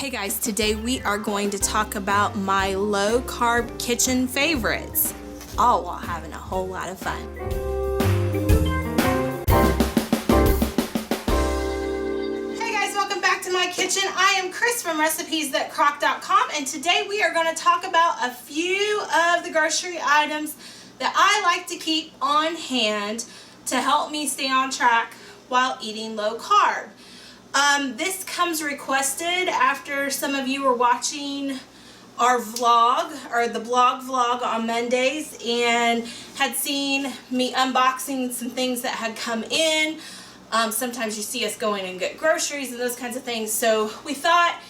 Hey guys, today we are going to talk about my low carb kitchen favorites, all while having a whole lot of fun. Hey guys, welcome back to my kitchen. I am Cris from recipes.crock.com, and today we are going to talk about a few of the grocery items that I like to keep on hand to help me stay on track while eating low carb. This comes requested after some of you were watching our vlog, or the blog vlog on Mondays, and had seen me unboxing some things that had come in. Sometimes you see us going and get groceries and those kinds of things. So we thought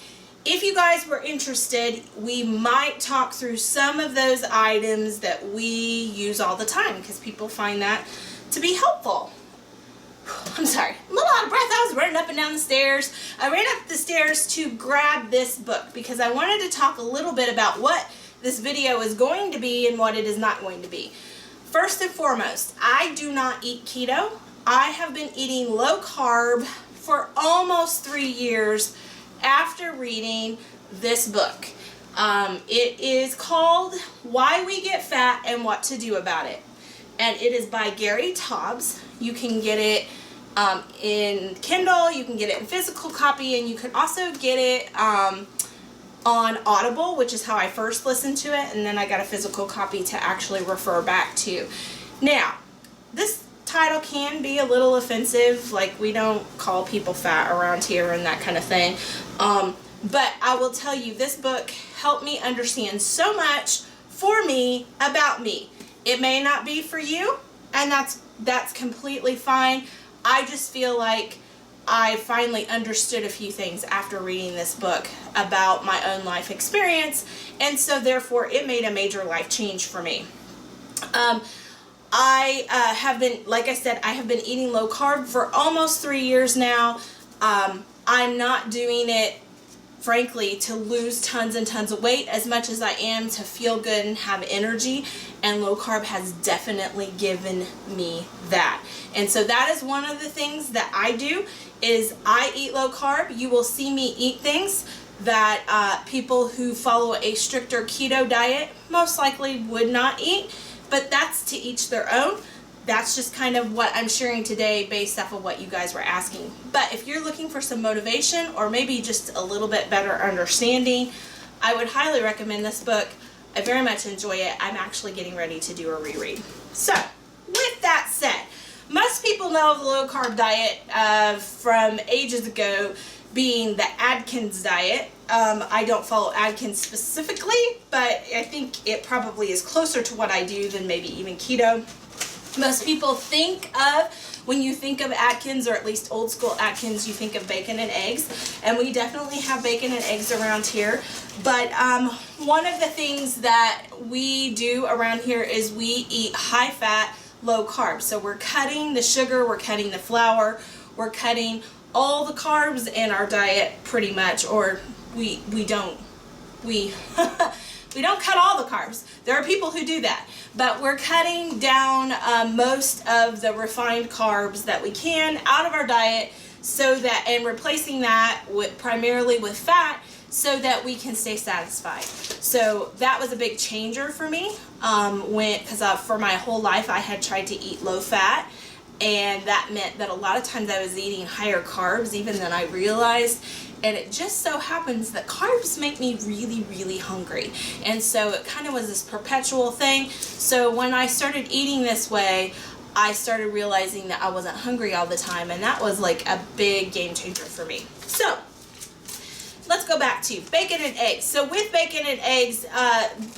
if you guys were interested, we might talk through some of those items that we use all the time because people find that to be helpful. I'm sorry, I'm a little out of breath. I was running up and down the stairs. I ran up the stairs to grab this book because I wanted to talk a little bit about what this video is going to be and what it is not going to be. First and foremost, I do not eat keto. I have been eating low carb for almost 3 years after reading this book. It is called Why We Get Fat and What to Do About It. And it is by Gary Taubes. You can get it in Kindle, you can get it in physical copy, and you can also get it on Audible, which is how I first listened to it, and then I got a physical copy to actually refer back to. Now, this title can be a little offensive, like we don't call people fat around here and that kind of thing, but I will tell you, this book helped me understand so much for me about me. It may not be for you, and that's completely fine. I just feel like I finally understood a few things after reading this book about my own life experience, and so therefore it made a major life change for me. I have been, like I said, I have been eating low carb for almost 3 years now. I'm not doing it, frankly, to lose tons and tons of weight as much as I am to feel good and have energy, and low carb has definitely given me that. And so that is one of the things that I do, is I eat low carb. You will see me eat things that people who follow a stricter keto diet most likely would not eat, but that's to each their own. That's just kind of what I'm sharing today based off of what you guys were asking. But if you're looking for some motivation or maybe just a little bit better understanding, I would highly recommend this book. I very much enjoy it. I'm actually getting ready to do a reread. So, with that said, most people know of the low carb diet from ages ago being the Atkins Diet. I don't follow Atkins specifically, but I think it probably is closer to what I do than maybe even keto. Most people think of, when you think of Atkins, or at least old school Atkins, you think of bacon and eggs, and we definitely have bacon and eggs around here. But one of the things that we do around here is we eat high fat, low carb. So we're cutting the sugar, we're cutting the flour, we're cutting all the carbs in our diet pretty much, or we don't cut all the carbs. There are people who do that, but we're cutting down most of the refined carbs that we can out of our diet, so that, and replacing that with primarily with fat, so that we can stay satisfied. So that was a big changer for me, because for my whole life I had tried to eat low fat, and that meant that a lot of times I was eating higher carbs even than I realized. And it just so happens that carbs make me really, really hungry. And so it kind of was this perpetual thing. So when I started eating this way, I started realizing that I wasn't hungry all the time. And that was like a big game changer for me. So let's go back to bacon and eggs. So with bacon and eggs,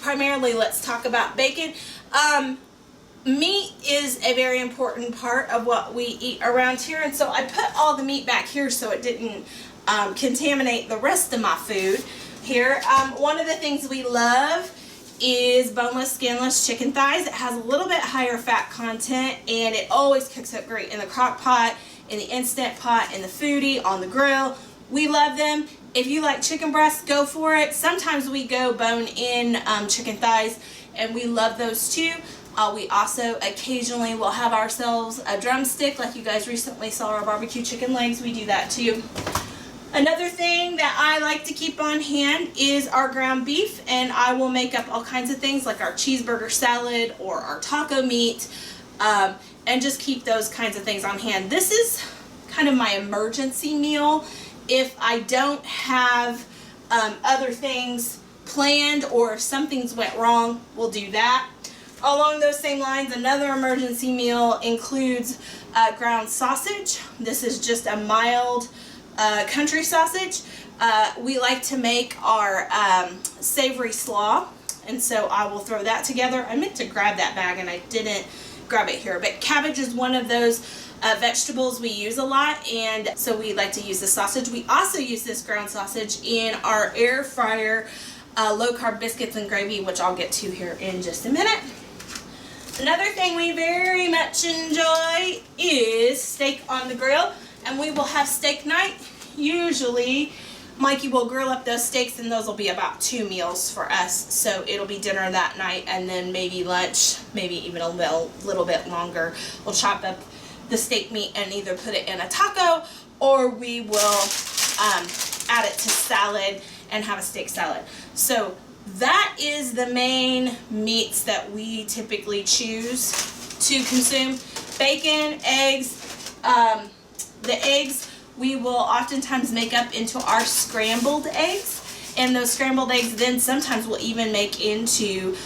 primarily let's talk about bacon. Meat is a very important part of what we eat around here. And so I put all the meat back here so it didn't contaminate the rest of my food here. One of the things we love is boneless, skinless chicken thighs. It has a little bit higher fat content, and it always cooks up great in the crock pot, in the instant pot, in the foodie, on the grill. We love them. If you like chicken breasts, go for it. Sometimes we go bone in chicken thighs, and we love those too. We also occasionally will have ourselves a drumstick, like you guys recently saw our barbecue chicken legs. We do that too. Another thing that I like to keep on hand is our ground beef, and I will make up all kinds of things like our cheeseburger salad or our taco meat, and just keep those kinds of things on hand. This is kind of my emergency meal. If I don't have other things planned or if something's went wrong, we'll do that. Along those same lines, another emergency meal includes ground sausage. This is just a mild country sausage. We like to make our savory slaw, and so I will throw that together. I meant to grab that bag and I didn't grab it here, but cabbage is one of those vegetables we use a lot, and so we like to use the sausage. We also use this ground sausage in our air fryer low carb biscuits and gravy, which I'll get to here in just a minute. Another thing we very much enjoy is steak on the grill, and we will have steak night. Usually Mikey will grill up those steaks, and those will be about 2 meals for us. So it'll be dinner that night, and then maybe lunch, maybe even a little bit longer. We'll chop up the steak meat and either put it in a taco, or we will add it to salad and have a steak salad. So that is the main meats that we typically choose to consume. Bacon, eggs. The eggs we will oftentimes make up into our scrambled eggs, and those scrambled eggs then sometimes we'll even make into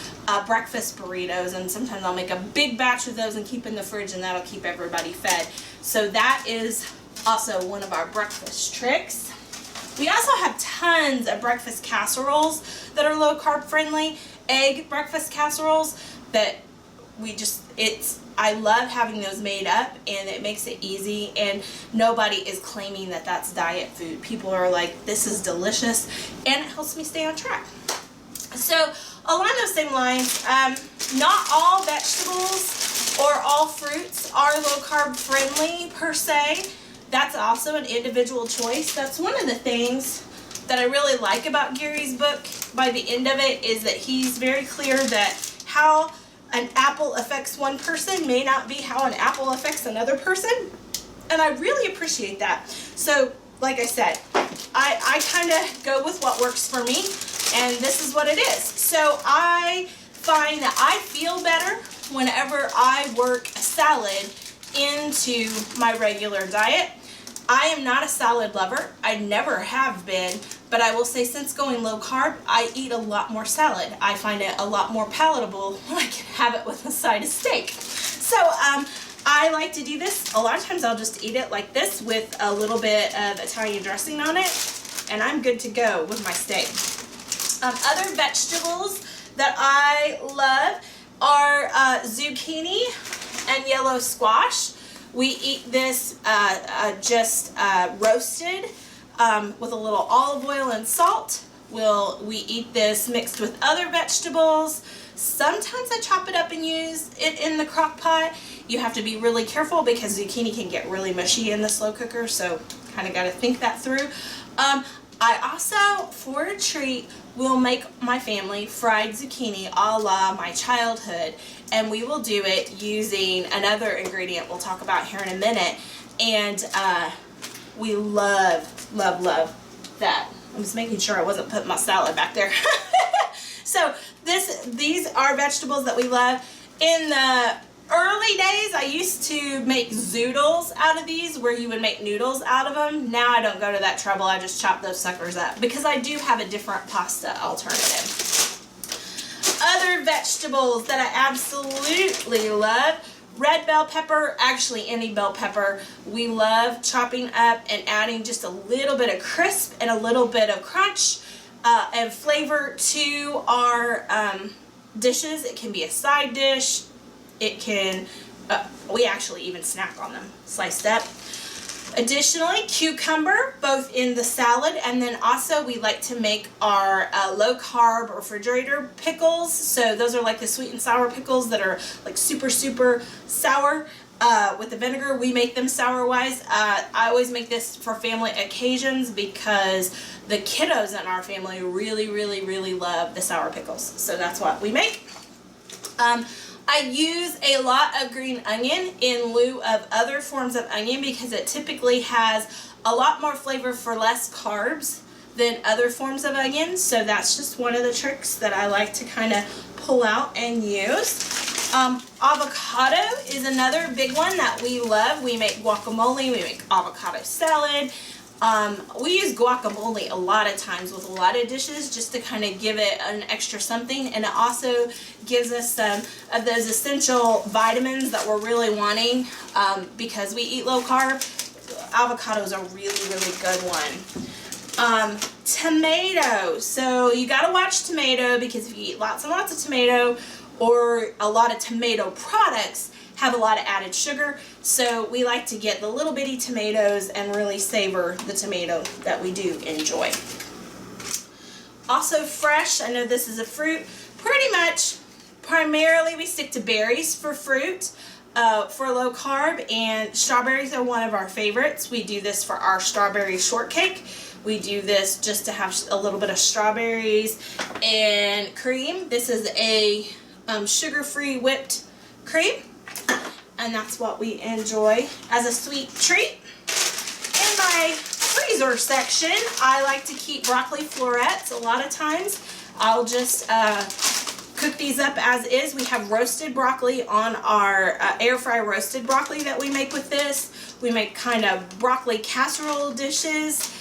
breakfast burritos, and sometimes I'll make a big batch of those and keep in the fridge, and that'll keep everybody fed. So that is also one of our breakfast tricks. We also have tons of breakfast casseroles that are low carb friendly, egg breakfast casseroles that I love having those made up, and it makes it easy, and nobody is claiming that that's diet food. People are like, this is delicious, and it helps me stay on track. So along those same lines, not all vegetables or all fruits are low carb friendly per se. That's also an individual choice. That's one of the things that I really like about Gary's book. By the end of it is that he's very clear that how an apple affects one person may not be how an apple affects another person, and I really appreciate that. So like I said, I kind of go with what works for me, and this is what it is. So I find that I feel better whenever I work a salad into my regular diet. I am not a salad lover. I never have been, but I will say since going low carb, I eat a lot more salad. I find it a lot more palatable when I can have it with a side of steak. So I like to do this. A lot of times I'll just eat it like this with a little bit of Italian dressing on it, and I'm good to go with my steak. Other vegetables that I love are zucchini and yellow squash. We eat this just roasted with a little olive oil and salt. We eat this mixed with other vegetables. Sometimes I chop it up and use it in the crock pot. You have to be really careful because zucchini can get really mushy in the slow cooker, so kind of got to think that through. I also, for a treat, will make my family fried zucchini a la my childhood, and we will do it using another ingredient we'll talk about here in a minute, and we love, love, love that. I'm just making sure I wasn't putting my salad back there. So these are vegetables that we love. In the early days, I used to make zoodles out of these, where you would make noodles out of them. Now I don't go to that trouble. I just chop those suckers up because I do have a different pasta alternative. Other vegetables that I absolutely love: red bell pepper, actually any bell pepper. We love chopping up and adding just a little bit of crisp and a little bit of crunch and flavor to our dishes. It can be a side dish. It can, we actually even snack on them, sliced up. Additionally, cucumber, both in the salad, and then also we like to make our low carb refrigerator pickles. So those are like the sweet and sour pickles that are like super, super sour with the vinegar. We make them sour wise. I always make this for family occasions because the kiddos in our family really, really, really love the sour pickles. So that's what we make. I use a lot of green onion in lieu of other forms of onion because it typically has a lot more flavor for less carbs than other forms of onions. So that's just one of the tricks that I like to kind of pull out and use. Avocado is another big one that we love. We make guacamole, we make avocado salad. We use guacamole a lot of times with a lot of dishes just to kind of give it an extra something, and it also gives us some of those essential vitamins that we're really wanting because we eat low carb. Avocado is a really, really good one. Tomato. So you gotta watch tomato, because if you eat lots and lots of tomato or a lot of tomato products, have a lot of added sugar, so we like to get the little bitty tomatoes and really savor the tomato that we do enjoy. Also fresh, I know this is a fruit, pretty much primarily we stick to berries for fruit for low carb, and strawberries are one of our favorites. We do this for our strawberry shortcake. We do this just to have a little bit of strawberries and cream. This is a sugar-free whipped cream, and that's what we enjoy as a sweet treat. In my freezer section, I like to keep broccoli florets. A lot of times I'll just cook these up as is. We have roasted broccoli on our air fry roasted broccoli that we make with this. We make kind of broccoli casserole dishes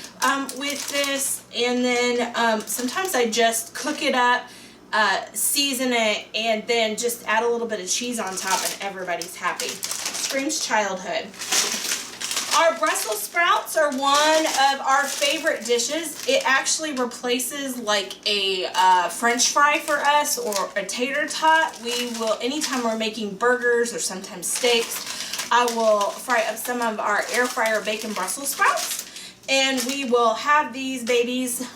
with this, and then sometimes I just cook it up, season it, and then just add a little bit of cheese on top, and everybody's happy. Screams childhood. Our Brussels sprouts are one of our favorite dishes. It actually replaces like a French fry for us, or a tater tot. We will, anytime we're making burgers or sometimes steaks, I will fry up some of our air fryer bacon Brussels sprouts, and we will have these babies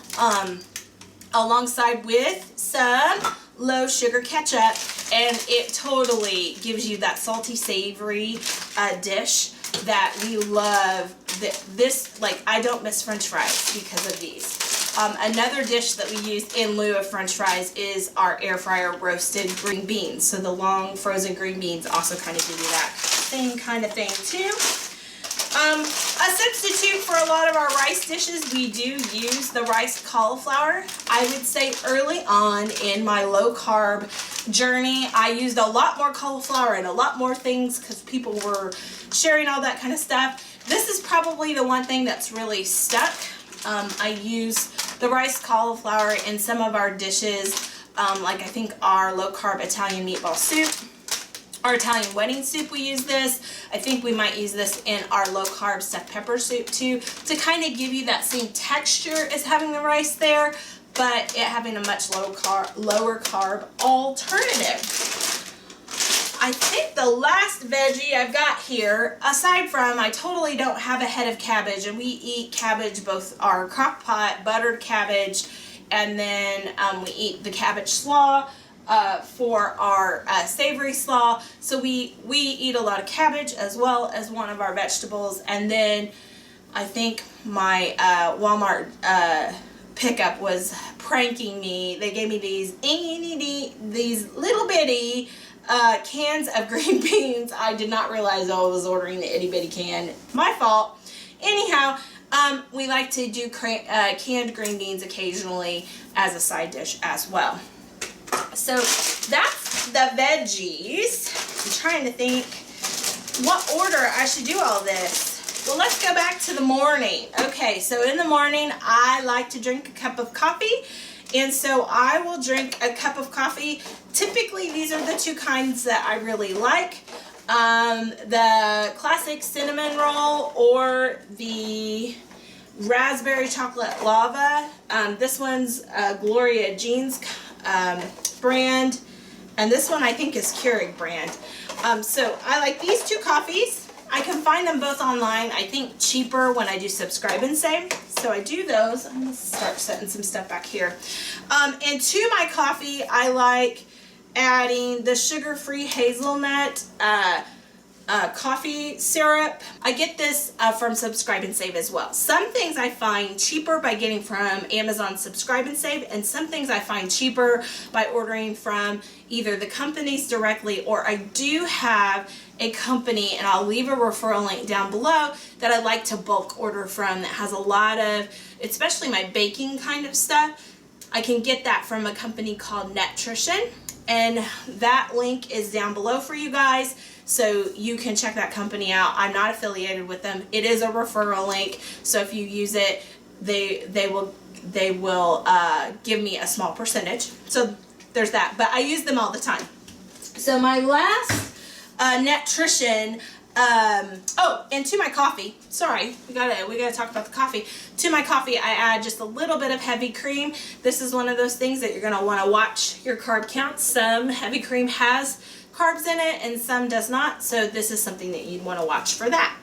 alongside with some low sugar ketchup, and it totally gives you that salty savory dish that we love. This, like, I don't miss French fries because of these. Another dish that we use in lieu of French fries is our air fryer roasted green beans. So the long frozen green beans also kind of give you that same kind of thing too. A substitute for a lot of our rice dishes, we do use the rice cauliflower. I would say early on in my low carb journey, I used a lot more cauliflower and a lot more things because people were sharing all that kind of stuff. This is probably the one thing that's really stuck. I use the rice cauliflower in some of our dishes, like I think our low carb Italian meatball soup. Our Italian wedding soup, we use this. I think we might use this in our low carb stuffed pepper soup too, to kind of give you that same texture as having the rice there, but it having a much lower carb alternative. I think the last veggie I've got here, aside from, I totally don't have a head of cabbage, and we eat cabbage, both our crock pot buttered cabbage, and then we eat the cabbage slaw for our savory slaw. So we eat a lot of cabbage as well as one of our vegetables. And then I think my Walmart pickup was pranking me. They gave me these little bitty cans of green beans. I did not realize I was ordering the itty bitty can. My fault. Anyhow, we like to do canned green beans occasionally as a side dish as well. So that's the veggies. I'm trying to think what order I should do all this. Well, let's go back to the morning. Okay, so in the morning I like to drink a cup of coffee, and so I will drink a cup of coffee. Typically these are the two kinds that I really like. The classic cinnamon roll or the raspberry chocolate lava. This one's Gloria Jean's brand, and this one I think is Keurig brand. So I like these two coffees. I can find them both online, I think cheaper when I do subscribe and save. So I do those. I'm going to start setting some stuff back here. And to my coffee, I like adding the sugar-free hazelnut coffee syrup. I get this from Subscribe and Save as well. Some things I find cheaper by getting from Amazon Subscribe and Save, and some things I find cheaper by ordering from either the companies directly, or I do have a company, and I'll leave a referral link down below, that I like to bulk order from, that has a lot of, especially my baking kind of stuff. I can get that from a company called Netrition, and that link is down below for you guys, so you can check that company out. I'm not affiliated with them. It is a referral link, so if you use it, they will give me a small percentage. So there's that, but I use them all the time. So my last Netrition, oh, and to my coffee, sorry, we gotta talk about the coffee. To my coffee, I add just a little bit of heavy cream. This is one of those things that you're gonna wanna watch your carb count. Some heavy cream has carbs in it and some does not, so this is something that you'd wanna watch for that.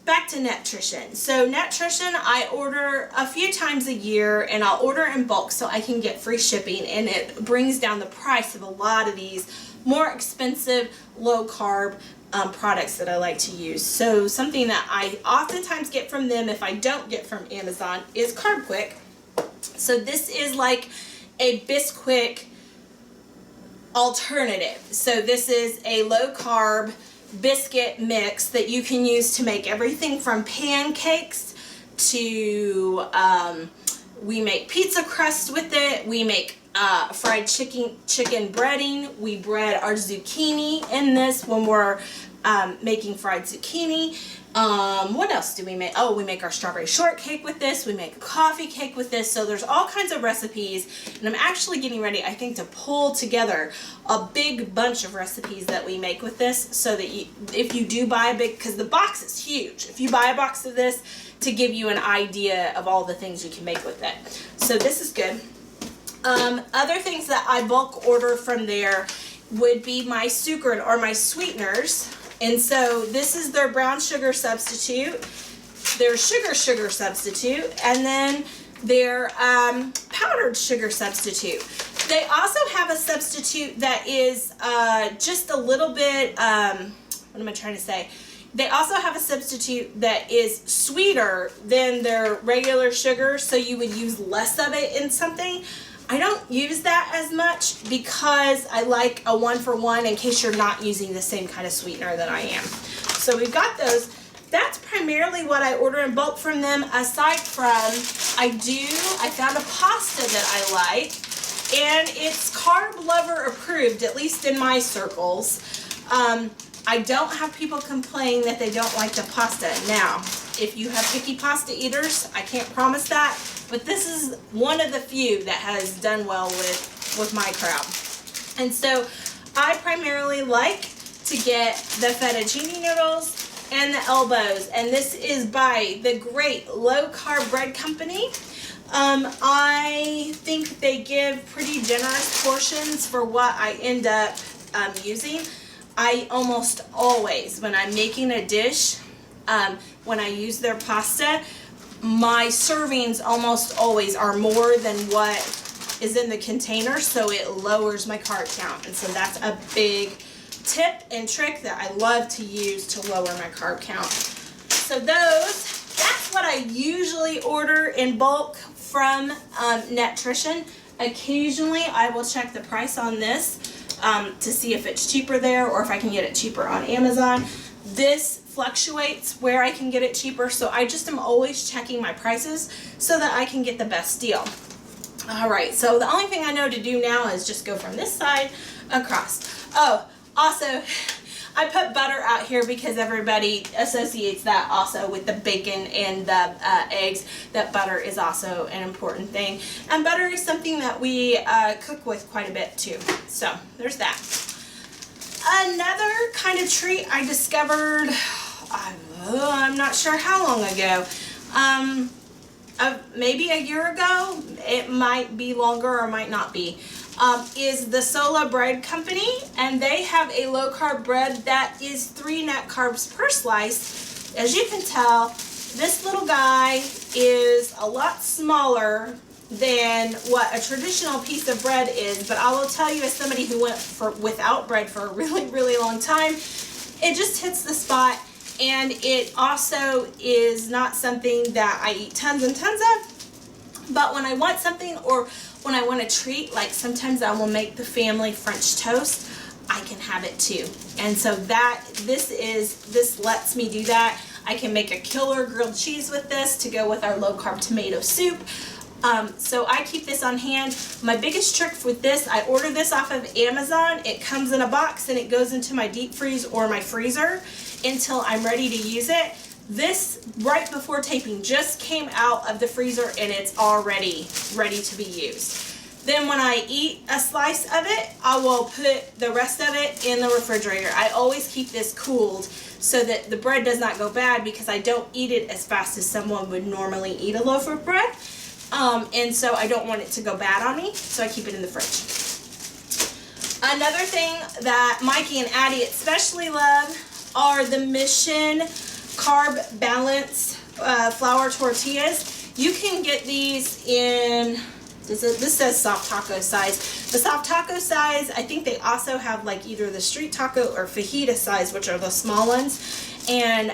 Back to Netrition. So Netrition, I order a few times a year, and I'll order in bulk so I can get free shipping, and it brings down the price of a lot of these more expensive low carb products that I like to use. So something that I oftentimes get from them, if I don't get from Amazon, is Carb Quick. So this is like a Bisquick alternative. So this is a low carb biscuit mix that you can use to make everything from pancakes to we make pizza crust with it. We make fried chicken breading. We bread our zucchini in this when we're making fried zucchini. What else do we make? Oh, we make our strawberry shortcake with this. We make a coffee cake with this. So there's all kinds of recipes, and I'm actually getting ready, I think, to pull together a big bunch of recipes that we make with this, so that if you do buy a big, because the box is huge, if you buy a box of this, to give you an idea of all the things you can make with it. So this is good. Other things that I bulk order from there would be my sucre or my sweeteners. And so this is their brown sugar substitute, their sugar substitute, and then their powdered sugar substitute. They also have a substitute that is just a little bit, what am I trying to say? They also have a substitute that is sweeter than their regular sugar, so you would use less of it in something. I don't use that as much because I like a 1-for-1 in case you're not using the same kind of sweetener that I am. So we've got those. That's primarily what I order in bulk from them, aside from I found a pasta that I like, and it's carb lover approved, at least in my circles. I don't have people complain that they don't like the pasta. Now, if you have picky pasta eaters, I can't promise that, but this is one of the few that has done well with my crowd. And so I primarily like to get the fettuccine noodles and the elbows, and this is by the great Low Carb Bread Company. I think they give pretty generous portions for what I end up using. I almost always, when I'm making a dish, when I use their pasta, my servings almost always are more than what is in the container, so it lowers my carb count. And so that's a big tip and trick that I love to use to lower my carb count. So that's what I usually order in bulk from Netrition. Occasionally I will check the price on this to see if it's cheaper there or if I can get it cheaper on Amazon. This fluctuates where I can get it cheaper, so I just am always checking my prices so that I can get the best deal. Alright, so the only thing I know to do now is just go from this side across. Oh, also, I put butter out here because everybody associates that also with the bacon and the eggs, that butter is also an important thing. And butter is something that we cook with quite a bit too. So, there's that. Another kind of treat I discovered, I'm not sure how long ago, maybe a year ago, it might be longer or might not be, is the Sola Bread Company, and they have a low carb bread that is 3 net carbs per slice. As you can tell, this little guy is a lot smaller than what a traditional piece of bread is, but I will tell you, as somebody who went without bread for a really, really long time, it just hits the spot, and it also is not something that I eat tons and tons of. But when I want something, or when I want a treat, like sometimes I will make the family French toast, I can have it too. And so this lets me do that. I can make a killer grilled cheese with this to go with our low carb tomato soup. So I keep this on hand. My biggest trick with this, I order this off of Amazon. It comes in a box and it goes into my deep freeze or my freezer until I'm ready to use it. This, right before taping, just came out of the freezer and it's already ready to be used. Then when I eat a slice of it, I will put the rest of it in the refrigerator. I always keep this cooled so that the bread does not go bad, because I don't eat it as fast as someone would normally eat a loaf of bread. And so I don't want it to go bad on me, so I keep it in the fridge. Another thing that Mikey and Addie especially love are the Mission Carb Balance flour tortillas. You can get these in, this says soft taco size. The soft taco size, I think they also have like either the street taco or fajita size, which are the small ones. And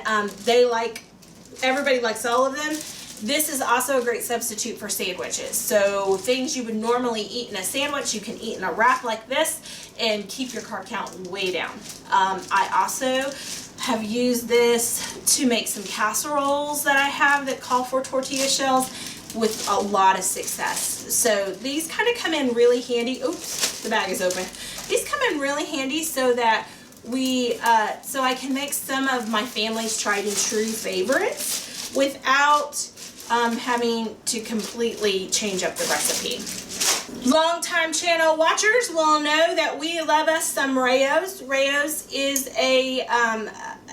everybody likes all of them. This is also a great substitute for sandwiches. So things you would normally eat in a sandwich, you can eat in a wrap like this and keep your carb count way down. I also have used this to make some casseroles that I have that call for tortilla shells with a lot of success. So these kind of come in really handy. Oops, the bag is open. These come in really handy so that so I can make some of my family's tried and true favorites without having to completely change up the recipe. Longtime channel watchers will know that we love us some Rao's. Rao's is a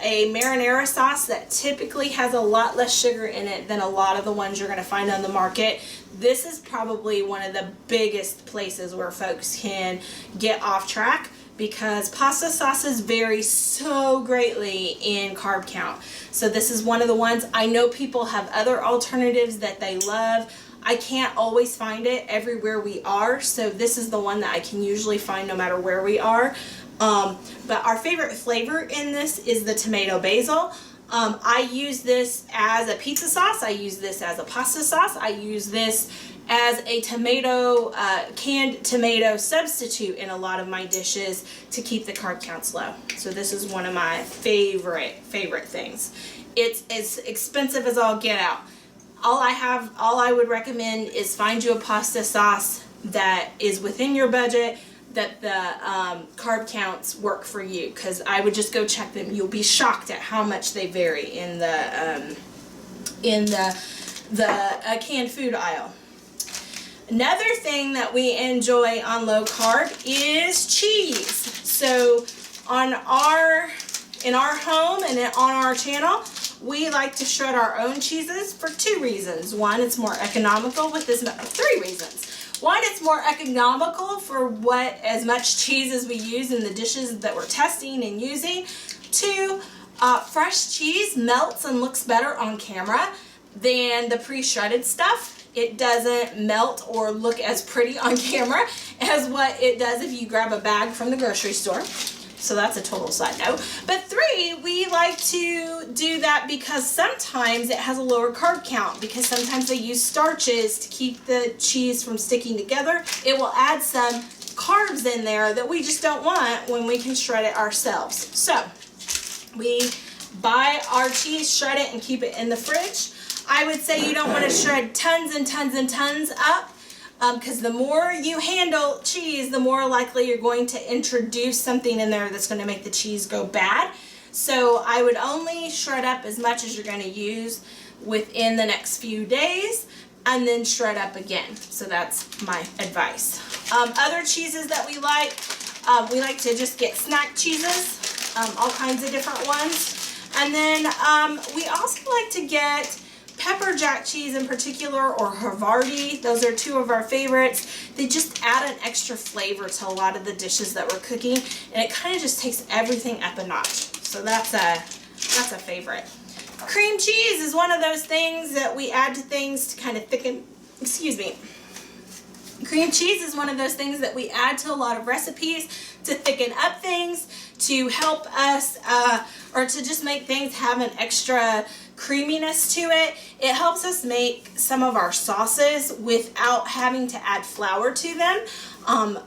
marinara sauce that typically has a lot less sugar in it than a lot of the ones you're going to find on the market. This is probably one of the biggest places where folks can get off track, because pasta sauces vary so greatly in carb count. So this is one of the ones. I know people have other alternatives that they love. I can't always find it everywhere we are, so this is the one that I can usually find no matter where we are. But our favorite flavor in this is the tomato basil. I use this as a pizza sauce. I use this as a pasta sauce. I use this as a tomato, canned tomato substitute in a lot of my dishes to keep the carb counts low. So this is one of my favorite things. It's as expensive as all get out. All I would recommend is find you a pasta sauce that is within your budget, that the carb counts work for you, because I would just go check them. You'll be shocked at how much they vary in the canned food aisle. Another thing that we enjoy on low carb is cheese. So in our home and on our channel, we like to shred our own cheeses for two reasons. One, it's more economical with this. Three reasons. One, it's more economical for as much cheese as we use in the dishes that we're testing and using. Two, fresh cheese melts and looks better on camera than the pre-shredded stuff. It doesn't melt or look as pretty on camera as what it does if you grab a bag from the grocery store. So that's a total side note. But three, we like to do that because sometimes it has a lower carb count, because sometimes they use starches to keep the cheese from sticking together. It will add some carbs in there that we just don't want when we can shred it ourselves. So we buy our cheese, shred it, and keep it in the fridge. I would say you don't want to shred tons and tons and tons up, because the more you handle cheese, the more likely you're going to introduce something in there that's going to make the cheese go bad. So I would only shred up as much as you're going to use within the next few days, and then shred up again. So that's my advice. Other cheeses that we like to just get snack cheeses, all kinds of different ones. And then we also like to get pepper jack cheese in particular, or Havarti. Those are two of our favorites. They just add an extra flavor to a lot of the dishes that we're cooking, and it kind of just takes everything up a notch. So that's a favorite. Cream cheese is one of those things that we add to things to kind of thicken, Cream cheese is one of those things that we add to a lot of recipes to thicken up things, to help us, or to just make things have an extra creaminess to it. It helps us make some of our sauces without having to add flour to them.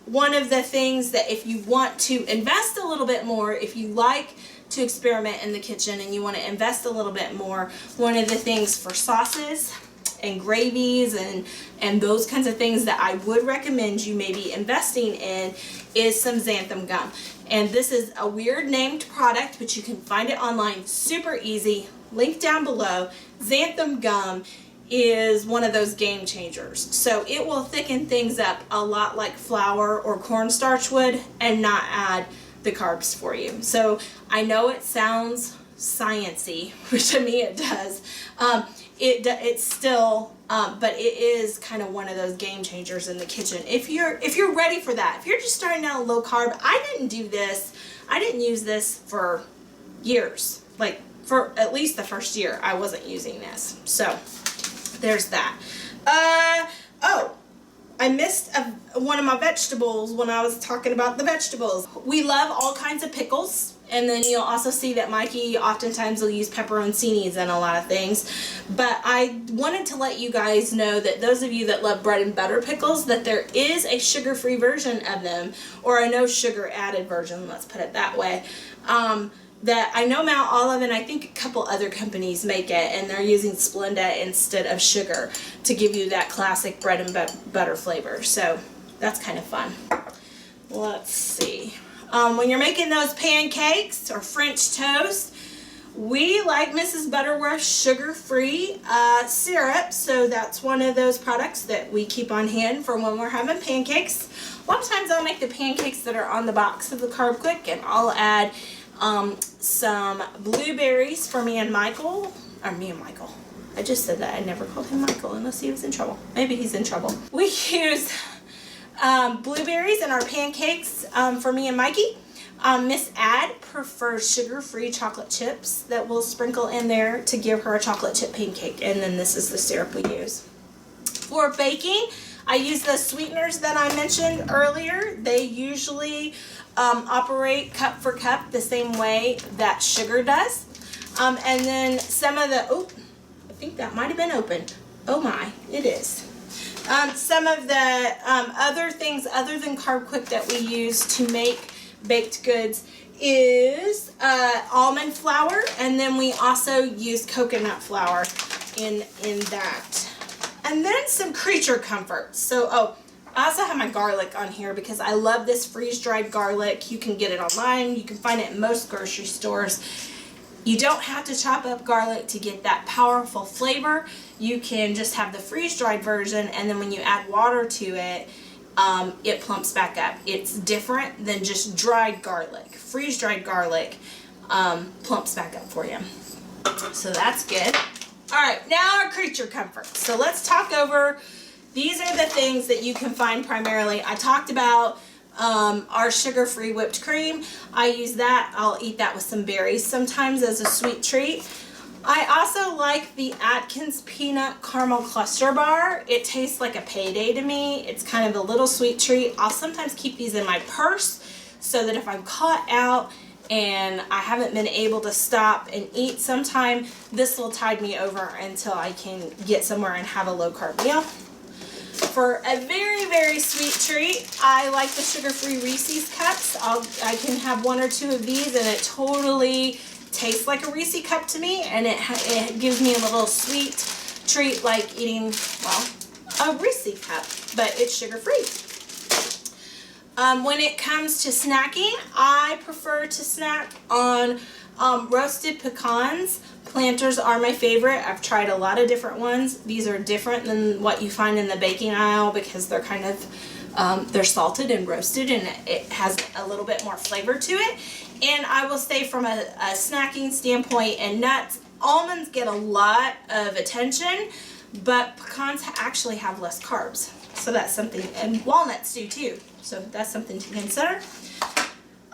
One of the things that if you want to invest a little bit more, if you like to experiment in the kitchen and you want to invest a little bit more, one of the things for sauces and gravies and those kinds of things that I would recommend you maybe investing in is some xanthan gum. And this is a weird named product, but you can find it online super easy. Link down below. Xanthan gum is one of those game changers. So it will thicken things up a lot like flour or cornstarch would and not add the carbs for you. So I know it sounds sciencey, which to me it does. It's still, but it is kind of one of those game changers in the kitchen. If you're ready for that, if you're just starting out low carb, I didn't use this for years. Like for at least the first year, I wasn't using this. So there's that. Oh, I missed one of my vegetables when I was talking about the vegetables. We love all kinds of pickles. And then you'll also see that Mikey oftentimes will use pepperoncinis in a lot of things. But I wanted to let you guys know that those of you that love bread and butter pickles, that there is a sugar-free version of them, or a no sugar added version, let's put it that way. That I know Mount Olive and I think a couple other companies make it, and they're using Splenda instead of sugar to give you that classic bread and butter flavor. So that's kind of fun. Let's see. When you're making those pancakes or French toast, we like Mrs. Butterworth's sugar-free syrup, so that's one of those products that we keep on hand for when we're having pancakes. A lot of times I'll make the pancakes that are on the box of the Carb Quick, and I'll add some blueberries for me and Michael. I just said that. I never called him Michael unless he was in trouble. Maybe he's in trouble. We use blueberries in our pancakes for me and Mikey. Miss Ad prefers sugar-free chocolate chips that we'll sprinkle in there to give her a chocolate chip pancake, and then this is the syrup we use. For baking, I use the sweeteners that I mentioned earlier. They usually operate cup for cup the same way that sugar does. And then some of the, I think that might have been open. Oh my, it is. Some of the other things other than Carb Quick that we use to make baked goods is almond flour, and then we also use coconut flour in that. And then some creature comforts. So, I also have my garlic on here because I love this freeze-dried garlic. You can get it online. You can find it in most grocery stores. You don't have to chop up garlic to get that powerful flavor. You can just have the freeze-dried version, and then when you add water to it, it plumps back up. It's different than just dried garlic. Freeze-dried garlic plumps back up for you. So that's good. Alright, now our creature comforts. So let's talk over, these are the things that you can find primarily. I talked about our sugar-free whipped cream. I use that. I'll eat that with some berries sometimes as a sweet treat. I also like the Atkins Peanut Caramel Cluster Bar. It tastes like a payday to me. It's kind of a little sweet treat. I'll sometimes keep these in my purse so that if I'm caught out and I haven't been able to stop and eat sometime, this will tide me over until I can get somewhere and have a low-carb meal. For a very, very sweet treat, I like the sugar-free Reese's cups. I can have one or two of these and it totally tastes like a Reese cup to me, and it gives me a little sweet treat like eating, well, a Reese cup, but it's sugar-free. When it comes to snacking, I prefer to snack on roasted pecans. Planters are my favorite. I've tried a lot of different ones. These are different than what you find in the baking aisle because they're kind of, they're salted and roasted, and it has a little bit more flavor to it. And I will say from a snacking standpoint and nuts, almonds get a lot of attention, but pecans actually have less carbs. So that's something, and walnuts do too. So that's something to consider.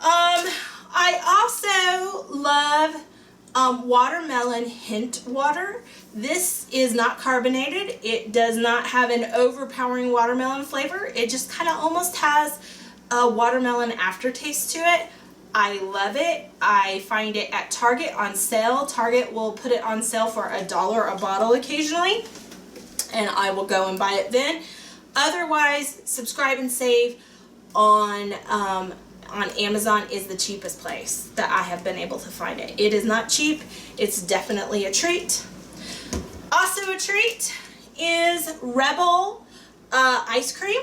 I also love watermelon hint water. This is not carbonated. It does not have an overpowering watermelon flavor. It just kind of almost has a watermelon aftertaste to it. I love it. I find it at Target on sale. Target will put it on sale for $1 a bottle occasionally, and I will go and buy it then. Otherwise, Subscribe and Save on Amazon is the cheapest place that I have been able to find it. It is not cheap. It's definitely a treat. Also a treat is Rebel ice cream.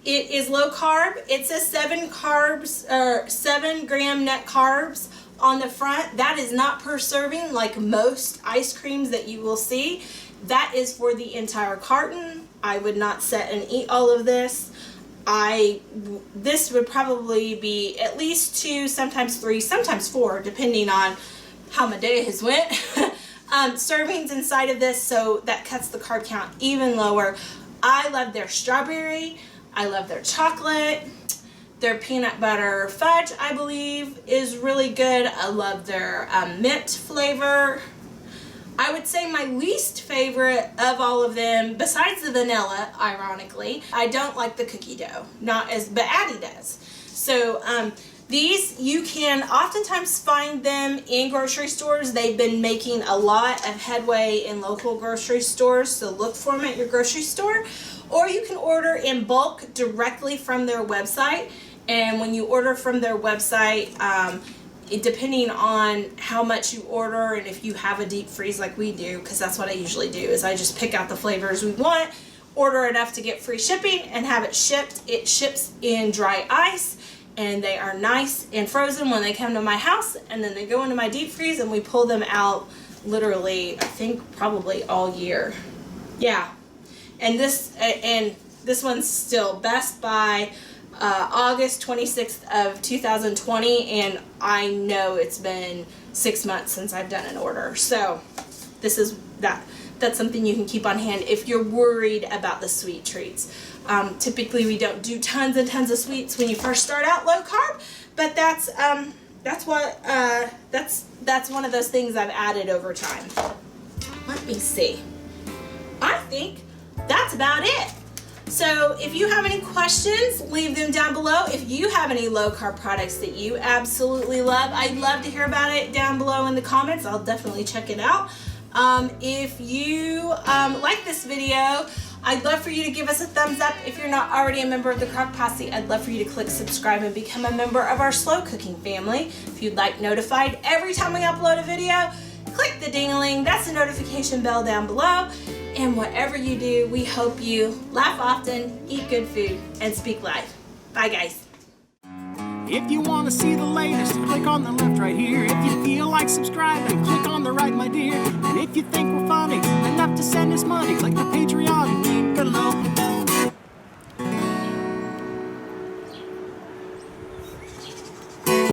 It is low carb. It says 7 gram net carbs on the front. That is not per serving like most ice creams that you will see. That is for the entire carton. I would not sit and eat all of this. This would probably be at least 2, sometimes 3, sometimes 4, depending on how my day has went. Servings inside of this, so that cuts the carb count even lower. I love their strawberry. I love their chocolate. Their peanut butter fudge, I believe, is really good. I love their mint flavor. I would say my least favorite of all of them, besides the vanilla, ironically, I don't like the cookie dough. But Addie does. So these, you can oftentimes find them in grocery stores. They've been making a lot of headway in local grocery stores, so look for them at your grocery store. Or you can order in bulk directly from their website. And when you order from their website, depending on how much you order and if you have a deep freeze like we do, because that's what I usually do, is I just pick out the flavors we want, order enough to get free shipping, and have it shipped. It ships in dry ice, and they are nice and frozen when they come to my house, and then they go into my deep freeze, and we pull them out literally, I think, probably all year. Yeah. And this one's still Best By August 26th of 2020, and I know it's been 6 months since I've done an order. So this is that's something you can keep on hand if you're worried about the sweet treats. Typically we don't do tons and tons of sweets when you first start out low carb, but that's one of those things I've added over time. Let me see. I think that's about it. So if you have any questions, leave them down below. If you have any low carb products that you absolutely love, I'd love to hear about it down below in the comments. I'll definitely check it out. If you like this video, I'd love for you to give us a thumbs up. If you're not already a member of the Crock Posse, I'd love for you to click subscribe and become a member of our slow cooking family. If you'd like notified every time we upload a video, click the ding-a-ling. That's the notification bell down below. And whatever you do, we hope you laugh often, eat good food, and speak life. Bye, guys. If you want to see the latest, click on the left right here. If you feel like subscribing, click on the right, my dear. And if you think we're funny enough to send us money, click the Patreon.